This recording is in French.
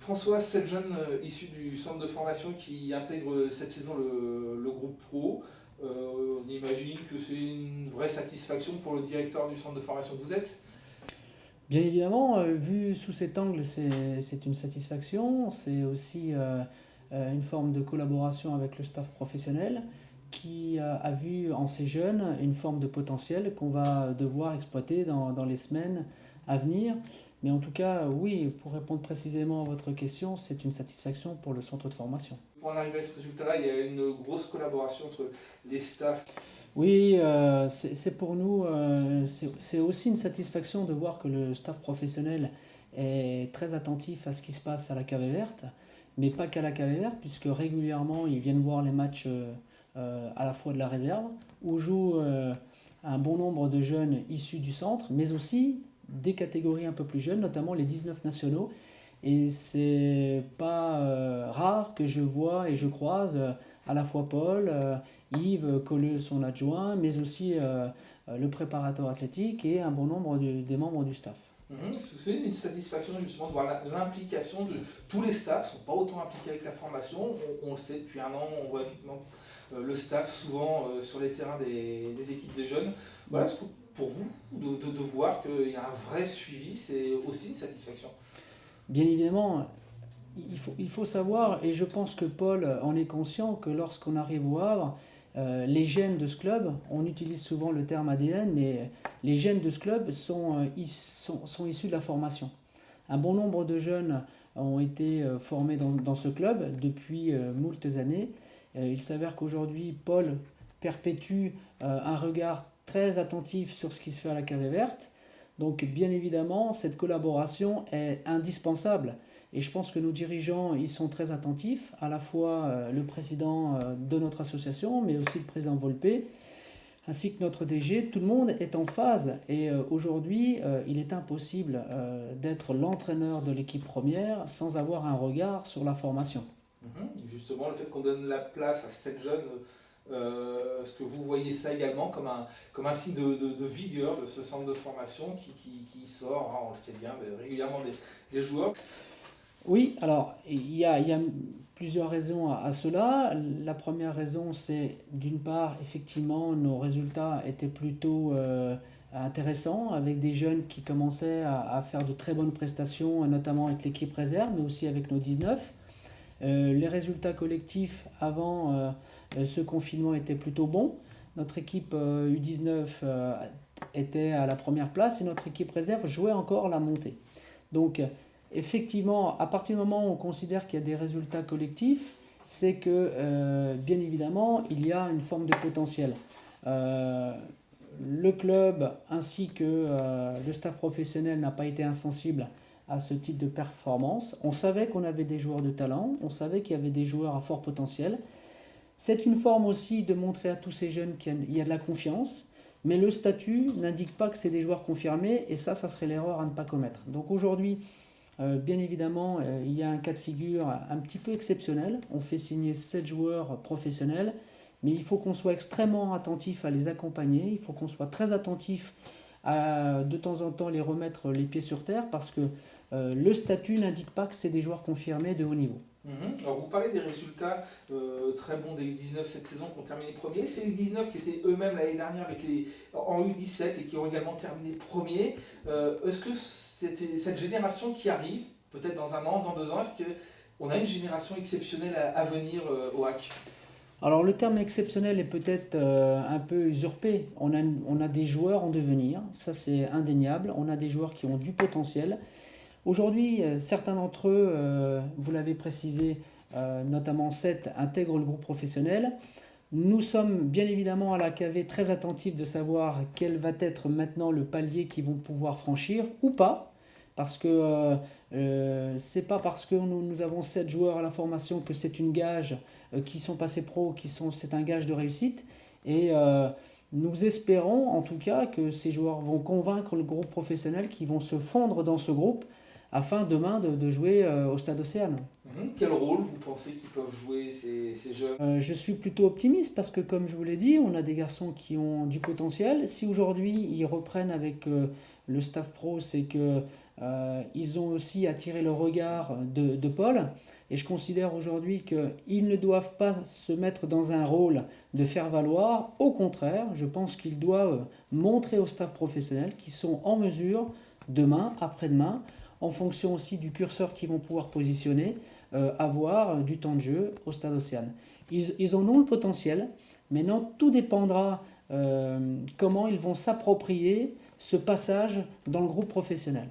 François, 7 jeunes issus du centre de formation qui intègrent cette saison le groupe pro. On imagine que c'est une vraie satisfaction pour le directeur du centre de formation que vous êtes. Bien évidemment, vu sous cet angle, c'est une satisfaction. C'est aussi une forme de collaboration avec le staff professionnel qui a vu en ces jeunes une forme de potentiel qu'on va devoir exploiter dans les semaines à venir. Mais en tout cas, oui, pour répondre précisément à votre question, c'est une satisfaction pour le centre de formation. Pour en arriver à ce résultat-là, il y a une grosse collaboration entre les staffs. Oui, c'est pour nous, c'est aussi une satisfaction de voir que le staff professionnel est très attentif à ce qui se passe à la cave verte, mais pas qu'à la cave verte, puisque régulièrement ils viennent voir les matchs à la fois de la réserve, où jouent un bon nombre de jeunes issus du centre, mais aussi des catégories un peu plus jeunes, notamment les 19 nationaux. Et c'est pas rare que je vois et je croise à la fois Paul, Yves Colleux, son adjoint, mais aussi le préparateur athlétique et un bon nombre des membres du staff. C'est une satisfaction justement de voir l'implication de tous les staffs, ne sont pas autant impliqués avec la formation. On le sait depuis un an, on voit effectivement le staff souvent sur les terrains des équipes des jeunes. Voilà, pour vous, de voir qu'il y a un vrai suivi, c'est aussi une satisfaction. Bien évidemment, il faut savoir, et je pense que Paul en est conscient, que lorsqu'on arrive au Havre, les gènes de ce club, on utilise souvent le terme ADN, mais les gènes de ce club sont issus de la formation. Un bon nombre de jeunes ont été formés dans ce club depuis moultes années. Il s'avère qu'aujourd'hui, Paul perpétue un regard très attentif sur ce qui se fait à la cave verte. Donc bien évidemment, cette collaboration est indispensable. Et je pense que nos dirigeants y sont très attentifs, à la fois le président de notre association, mais aussi le président Volpe, ainsi que notre DG. Tout le monde est en phase. Et aujourd'hui, il est impossible d'être l'entraîneur de l'équipe première sans avoir un regard sur la formation. Justement, le fait qu'on donne la place à cette jeune, est-ce que vous voyez ça également comme un signe de vigueur de ce centre de formation qui sort, hein, on le sait bien, régulièrement des joueurs. Oui, alors il y a plusieurs raisons à cela. La première raison, c'est d'une part, effectivement, nos résultats étaient plutôt intéressants avec des jeunes qui commençaient à faire de très bonnes prestations, notamment avec l'équipe réserve, mais aussi avec nos 19. Les résultats collectifs avant ce confinement étaient plutôt bons. Notre équipe U19 était à la première place et notre équipe réserve jouait encore la montée. Donc, effectivement, à partir du moment où on considère qu'il y a des résultats collectifs, c'est que, bien évidemment, il y a une forme de potentiel. Euh, le club ainsi que le staff professionnel n'a pas été insensible à ce type de performance. On savait qu'on avait des joueurs de talent, on savait qu'il y avait des joueurs à fort potentiel. C'est une forme aussi de montrer à tous ces jeunes qu'il y a de la confiance, mais le statut n'indique pas que c'est des joueurs confirmés, et ça serait l'erreur à ne pas commettre. Donc aujourd'hui, bien évidemment, il y a un cas de figure un petit peu exceptionnel. On fait signer 7 joueurs professionnels, mais il faut qu'on soit extrêmement attentif à les accompagner, il faut qu'on soit très attentif à de temps en temps les remettre les pieds sur terre, parce que le statut n'indique pas que c'est des joueurs confirmés de haut niveau. Alors vous parlez des résultats très bons des U19 cette saison qui ont terminé premiers. C'est U19 qui étaient eux-mêmes l'année dernière en U17 et qui ont également terminé premiers. Est-ce que cette génération qui arrive, peut-être dans un an, dans 2 ans, est-ce qu'on a une génération exceptionnelle à venir au HAC? Alors le terme exceptionnel est peut-être un peu usurpé. On a des joueurs en devenir, ça c'est indéniable. On a des joueurs qui ont du potentiel. Aujourd'hui, certains d'entre eux, vous l'avez précisé, notamment 7, intègrent le groupe professionnel. Nous sommes bien évidemment à la KV très attentifs de savoir quel va être maintenant le palier qu'ils vont pouvoir franchir ou pas. Parce que c'est pas parce que nous avons 7 joueurs à la formation que c'est une gage qui sont passés pro, c'est un gage de réussite. Et nous espérons en tout cas que ces joueurs vont convaincre le groupe professionnel qui vont se fondre dans ce groupe afin demain de jouer au Stade Océane. Quel rôle vous pensez qu'ils peuvent jouer ces jeunes? Je suis plutôt optimiste parce que, comme je vous l'ai dit, on a des garçons qui ont du potentiel. Si aujourd'hui ils reprennent avec le staff pro, c'est que ils ont aussi attiré le regard de Paul. Et je considère aujourd'hui qu'ils ne doivent pas se mettre dans un rôle de faire valoir. Au contraire, je pense qu'ils doivent montrer au staff professionnel qu'ils sont en mesure, demain, après-demain, en fonction aussi du curseur qu'ils vont pouvoir positionner, avoir du temps de jeu au Stade Océane. Ils en ont le potentiel. Maintenant, tout dépendra comment ils vont s'approprier ce passage dans le groupe professionnel.